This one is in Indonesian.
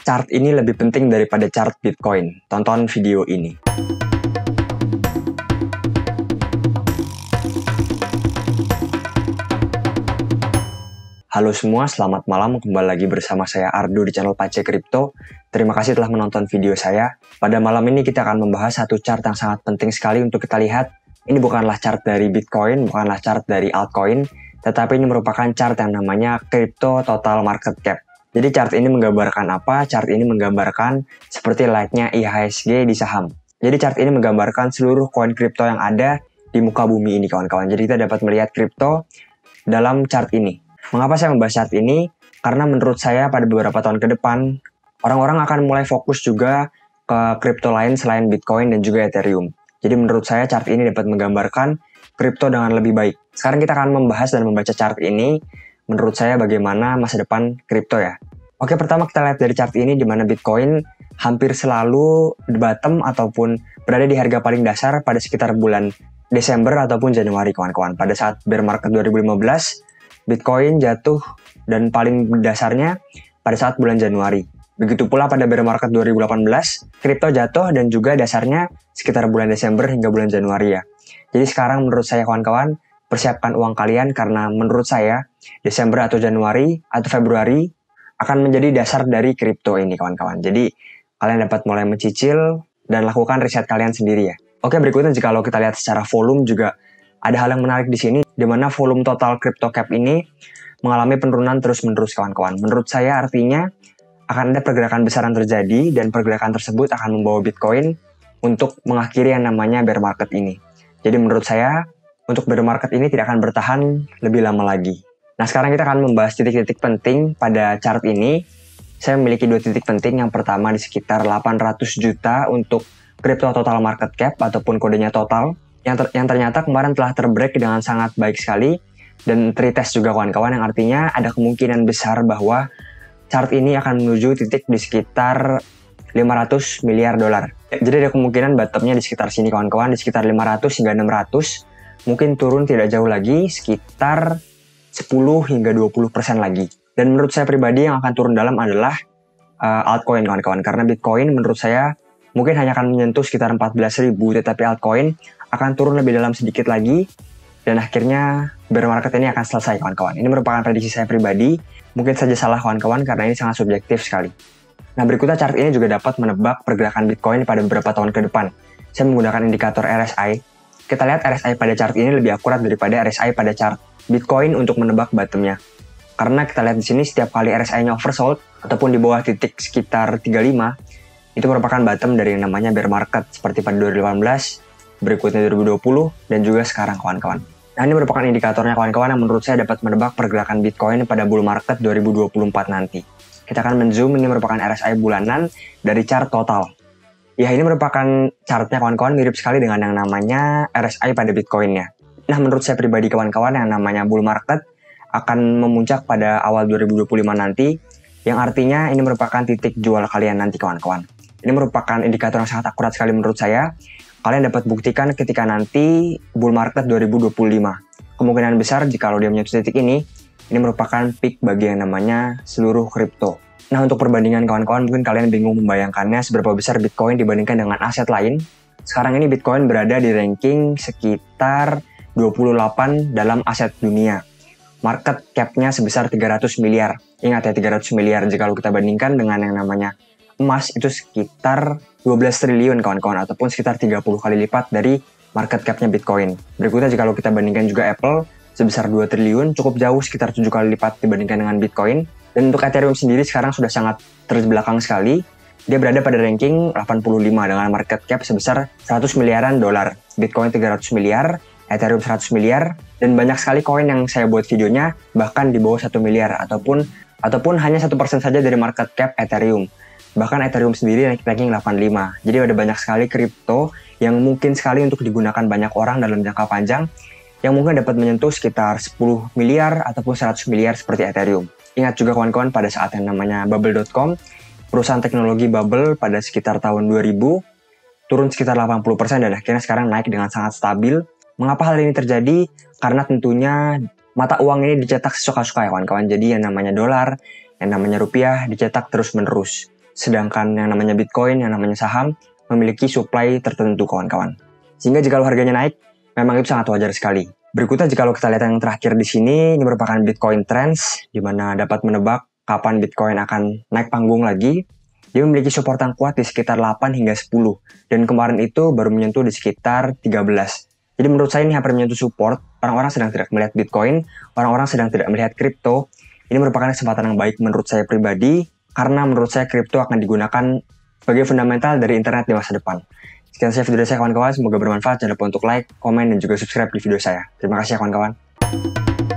chart ini lebih penting daripada chart Bitcoin? Tonton video ini. Halo semua, selamat malam. Kembali lagi bersama saya Ardo di channel Pace Crypto. Terima kasih telah menonton video saya. Pada malam ini kita akan membahas satu chart yang sangat penting sekali untuk kita lihat. Ini bukanlah chart dari Bitcoin, bukanlah chart dari altcoin, tetapi ini merupakan chart yang namanya Crypto Total Market Cap. Jadi chart ini menggambarkan apa? Chart ini menggambarkan seperti like-nya IHSG di saham. Jadi chart ini menggambarkan seluruh koin kripto yang ada di muka bumi ini, kawan-kawan. Jadi kita dapat melihat kripto dalam chart ini. Mengapa saya membahas chart ini? Karena menurut saya pada beberapa tahun ke depan, orang-orang akan mulai fokus juga ke kripto lain selain Bitcoin dan juga Ethereum. Jadi menurut saya chart ini dapat menggambarkan kripto dengan lebih baik. Sekarang kita akan membahas dan membaca chart ini. Menurut saya bagaimana masa depan kripto ya. Oke, pertama kita lihat dari chart ini di mana Bitcoin hampir selalu di bottom ataupun berada di harga paling dasar pada sekitar bulan Desember ataupun Januari, kawan-kawan. Pada saat bear market 2015, Bitcoin jatuh dan paling dasarnya pada saat bulan Januari. Begitu pula pada bear market 2018, kripto jatuh dan juga dasarnya sekitar bulan Desember hingga bulan Januari ya. Jadi sekarang menurut saya, kawan-kawan, persiapkan uang kalian karena menurut saya Desember atau Januari atau Februari akan menjadi dasar dari kripto ini, kawan-kawan. Jadi kalian dapat mulai mencicil dan lakukan riset kalian sendiri ya. Oke, berikutnya jika kita lihat secara volume juga ada hal yang menarik di sini, di mana volume total crypto cap ini mengalami penurunan terus-menerus, kawan-kawan. Menurut saya artinya akan ada pergerakan besar yang terjadi dan pergerakan tersebut akan membawa Bitcoin untuk mengakhiri yang namanya bear market ini. Jadi menurut saya untuk bear market ini tidak akan bertahan lebih lama lagi. Nah, sekarang kita akan membahas titik-titik penting pada chart ini. Saya memiliki dua titik penting. Yang pertama di sekitar 800 juta untuk crypto total market cap ataupun kodenya total. Yang ternyata kemarin telah terbreak dengan sangat baik sekali dan retest juga, kawan-kawan, yang artinya ada kemungkinan besar bahwa chart ini akan menuju titik di sekitar 500 miliar dolar. Jadi ada kemungkinan bottomnya di sekitar sini, kawan-kawan, di sekitar 500 hingga 600. Mungkin turun tidak jauh lagi, sekitar 10 hingga 20% lagi. Dan menurut saya pribadi yang akan turun dalam adalah altcoin, kawan-kawan. Karena Bitcoin menurut saya mungkin hanya akan menyentuh sekitar 14.000, tetapi altcoin akan turun lebih dalam sedikit lagi. Dan akhirnya bear market ini akan selesai, kawan-kawan. Ini merupakan prediksi saya pribadi. Mungkin saja salah, kawan-kawan, karena ini sangat subjektif sekali. Nah, berikutnya chart ini juga dapat menebak pergerakan Bitcoin pada beberapa tahun ke depan. Saya menggunakan indikator RSI. Kita lihat RSI pada chart ini lebih akurat daripada RSI pada chart Bitcoin untuk menebak bottomnya. Karena kita lihat di sini setiap kali RSI-nya oversold ataupun di bawah titik sekitar 35, itu merupakan bottom dari yang namanya bear market seperti pada 2018, berikutnya 2020, dan juga sekarang, kawan-kawan. Nah, ini merupakan indikatornya, kawan-kawan, yang menurut saya dapat menebak pergerakan Bitcoin pada bull market 2024 nanti. Kita akan men-zoom, ini merupakan RSI bulanan dari chart total. Ya, ini merupakan chartnya, kawan-kawan, mirip sekali dengan yang namanya RSI pada Bitcoin-nya. Nah, menurut saya pribadi, kawan-kawan, yang namanya bull market akan memuncak pada awal 2025 nanti, yang artinya ini merupakan titik jual kalian nanti, kawan-kawan. Ini merupakan indikator yang sangat akurat sekali menurut saya. Kalian dapat buktikan ketika nanti bull market 2025. Kemungkinan besar jika dia menyentuh titik ini merupakan peak bagi yang namanya seluruh kripto. Nah, untuk perbandingan, kawan-kawan, mungkin kalian bingung membayangkannya seberapa besar Bitcoin dibandingkan dengan aset lain. Sekarang ini Bitcoin berada di ranking sekitar 28 dalam aset dunia. Market cap-nya sebesar 300 miliar. Ingat ya, 300 miliar. Jika kita bandingkan dengan yang namanya emas, itu sekitar 12 triliun, kawan-kawan, ataupun sekitar 30 kali lipat dari market cap-nya Bitcoin. Berikutnya, jika kita bandingkan juga Apple, sebesar 2 triliun, cukup jauh, sekitar 7 kali lipat dibandingkan dengan Bitcoin. Dan untuk Ethereum sendiri sekarang sudah sangat terbelakang sekali. Dia berada pada ranking 85 dengan market cap sebesar 100 miliaran dolar. Bitcoin 300 miliar, Ethereum 100 miliar, dan banyak sekali koin yang saya buat videonya bahkan di bawah 1 miliar ataupun hanya 1% saja dari market cap Ethereum. Bahkan Ethereum sendiri ranking 85. Jadi ada banyak sekali kripto yang mungkin sekali untuk digunakan banyak orang dalam jangka panjang yang mungkin dapat menyentuh sekitar 10 miliar ataupun 100 miliar seperti Ethereum. Ingat juga, kawan-kawan, pada saat yang namanya bubble.com, perusahaan teknologi bubble pada sekitar tahun 2000 turun sekitar 80% dan akhirnya sekarang naik dengan sangat stabil. Mengapa hal ini terjadi? Karena tentunya mata uang ini dicetak sesuka-suka, ya, kawan-kawan. Jadi yang namanya dolar, yang namanya rupiah dicetak terus-menerus. sedangkan yang namanya Bitcoin, yang namanya saham, memiliki supply tertentu kawan-kawan. Sehingga jika harganya naik, memang itu sangat wajar sekali. Berikutnya jika kita lihat yang terakhir di sini, ini merupakan Bitcoin Trends, di mana dapat menebak kapan Bitcoin akan naik panggung lagi. Dia memiliki support yang kuat di sekitar 8 hingga 10, dan kemarin itu baru menyentuh di sekitar 13. Jadi menurut saya ini hampir menyentuh support, orang-orang sedang tidak melihat Bitcoin, orang-orang sedang tidak melihat kripto. Ini merupakan kesempatan yang baik menurut saya pribadi, karena menurut saya kripto akan digunakan sebagai fundamental dari internet di masa depan. Sekian saja video saya kawan-kawan, semoga bermanfaat. Jangan lupa untuk like, komen, dan juga subscribe di video saya. Terima kasih ya kawan-kawan.